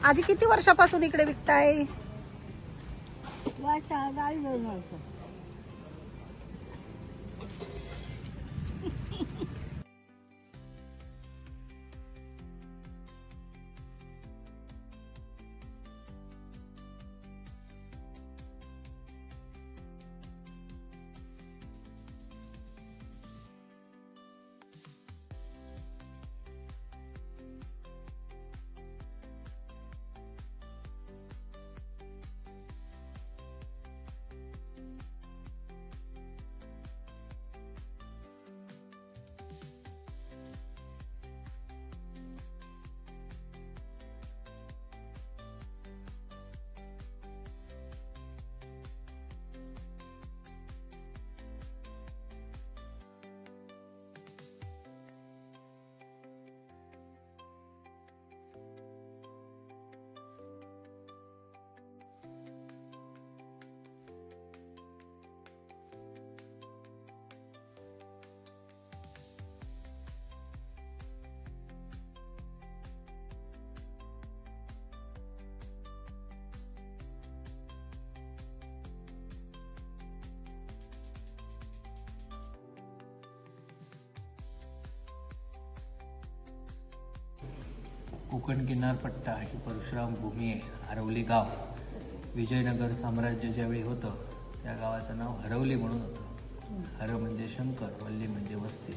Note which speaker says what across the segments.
Speaker 1: आजी किती वर्षापासून इकडे विकताय?
Speaker 2: कोकण किनारपट्टा ही परशुराम भूमी आहे. हरवली गाव विजयनगर साम्राज्य ज्यावेळी होतं त्या गावाचं नाव हरवली म्हणून होतं. हर म्हणजे शंकर, वल्ली म्हणजे वस्ती.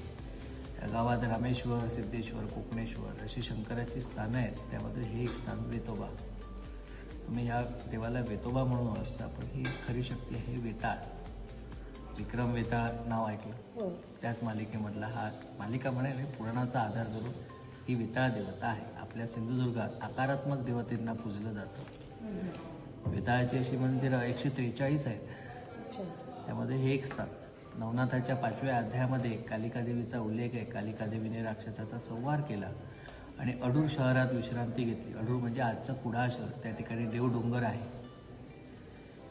Speaker 2: या गावात रामेश्वर, सिद्धेश्वर, कोकणेश्वर अशी शंकराची स्थानं आहेत. त्यामध्ये हे एक स्थान वेतोबा. तुम्ही या देवाला वेतोबा म्हणून ओळखता, पण ही खरी शक्ती आहे वेताळ. विक्रम वेताळ नाव ऐकलं? त्याच मालिकेमधला हा मालिका म्हणाले पुराणाचा आधार धरून ही वेताळ देवता आहे. आपल्या सिंधुदुर्गात आकारात्मक देवतेंना पूजलं जातं. वेताळाची अशी मंदिरं 143 आहेत. त्यामध्ये हे एक स्थान. नवनाथाच्या 5व्या अध्यायामध्ये कालिका देवीचा उल्लेख आहे. कालिका देवीने राक्षसाचा संहार केला आणि अडूर शहरात विश्रांती घेतली. अडूर म्हणजे आजचं कुडाळ शहर. त्या ठिकाणी देव डोंगर आहे.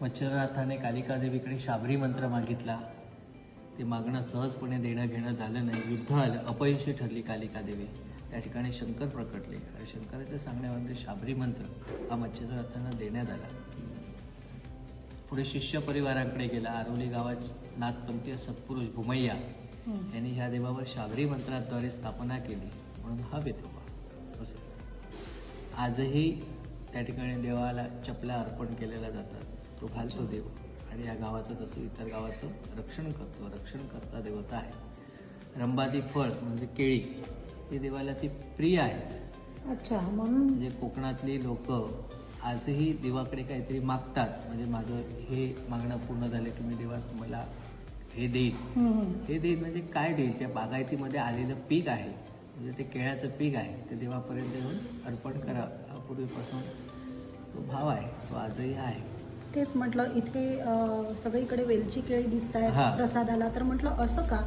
Speaker 2: मच्छरनाथाने कालिका देवीकडे शाबरी मंत्र मागितला. ते मागणं सहजपणे देणं घेणं झालं नाही. युद्ध आलं, अपयशी ठरली कालिका देवी. त्या ठिकाणी शंकर प्रकटले आणि शंकराच्या सांगण्यामध्ये शाबरी मंत्र हा मच्छरनाथांना देण्यात आला. पुढे शिष्य परिवारांकडे गेला. आरोली गावात नाथपंथीय सत्पुरुष भुमय्या यांनी ह्या देवावर शाबरी मंत्राद्वारे स्थापना केली, म्हणून हा वेतोबा. असं आजही त्या ठिकाणी देवाला चपला अर्पण केलेल्या जातात. तो घालतो देव आणि या गावाचं तसं इतर गावाचं रक्षण करतो. रक्षणकर्ता देवता आहे. रंबादी फळ म्हणजे केळी ही देवाला ती प्रिय आहे.
Speaker 1: अच्छा, म्हणून
Speaker 2: म्हणजे कोकणातली लोक आजही देवाकडे काहीतरी मागतात. म्हणजे माझं हे मागणं पूर्ण झालं की मी देवा तुम्हाला हे देईन. हे देईन म्हणजे काय देईल? त्या बागायतीमध्ये आलेलं पीक आहे, म्हणजे ते केळ्याचं पीक आहे, ते देवापर्यंत येऊन अर्पण करावं हा पूर्वीपासून तो भाव आहे. तो आजही आहे.
Speaker 1: तेच म्हटलं, इथे सगळीकडे वेलची केळी दिसत आहेत प्रसादाला, तर म्हटलं असं का?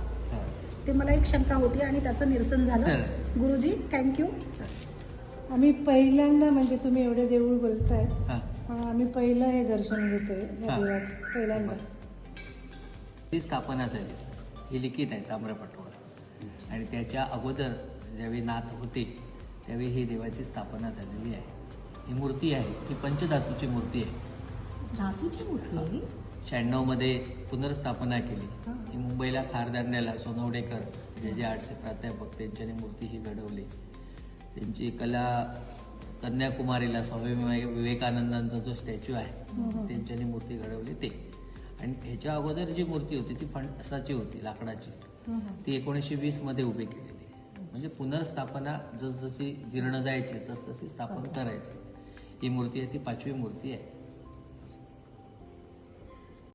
Speaker 1: ते मला एक शंका होती आणि त्याचं निरसन झालं. गुरुजी थँक्यू.
Speaker 3: आम्ही पहिल्यांदा, म्हणजे तुम्ही एवढे देऊळ बोलताय, आम्ही पहिलं हे दर्शन घेतोय या देवाचं पहिल्यांदा.
Speaker 2: ही स्थापना झाली, ही लिखित आहे ताम्रपटवर. आणि त्याच्या अगोदर ज्यावेळी नाथ होते त्यावेळी ही देवाची स्थापना झालेली आहे. ही मूर्ती आहे, ही पंचधातूची मूर्ती आहे.
Speaker 1: धातूची मूर्ती
Speaker 2: 96 मध्ये पुनर्स्थापना केली. ही मुंबईला खारदांड्याला सोनवडेकर जे आर्टचे प्राध्यापक त्यांच्याने मूर्ती ही घडवली. त्यांची कला कन्याकुमारीला स्वामी विवेकानंदांचा जो स्टॅच्यू आहे त्यांच्यानी मूर्ती घडवली ते. आणि ह्याच्या अगोदर जी मूर्ती होती ती फणसाची होती, लाकडाची. ती 1920 मध्ये उभी केलेली. म्हणजे पुनर्स्थापना जसजशी जीर्ण जायची तसतशी स्थापन करायची. ही मूर्ती आहे ती 5वी मूर्ती आहे.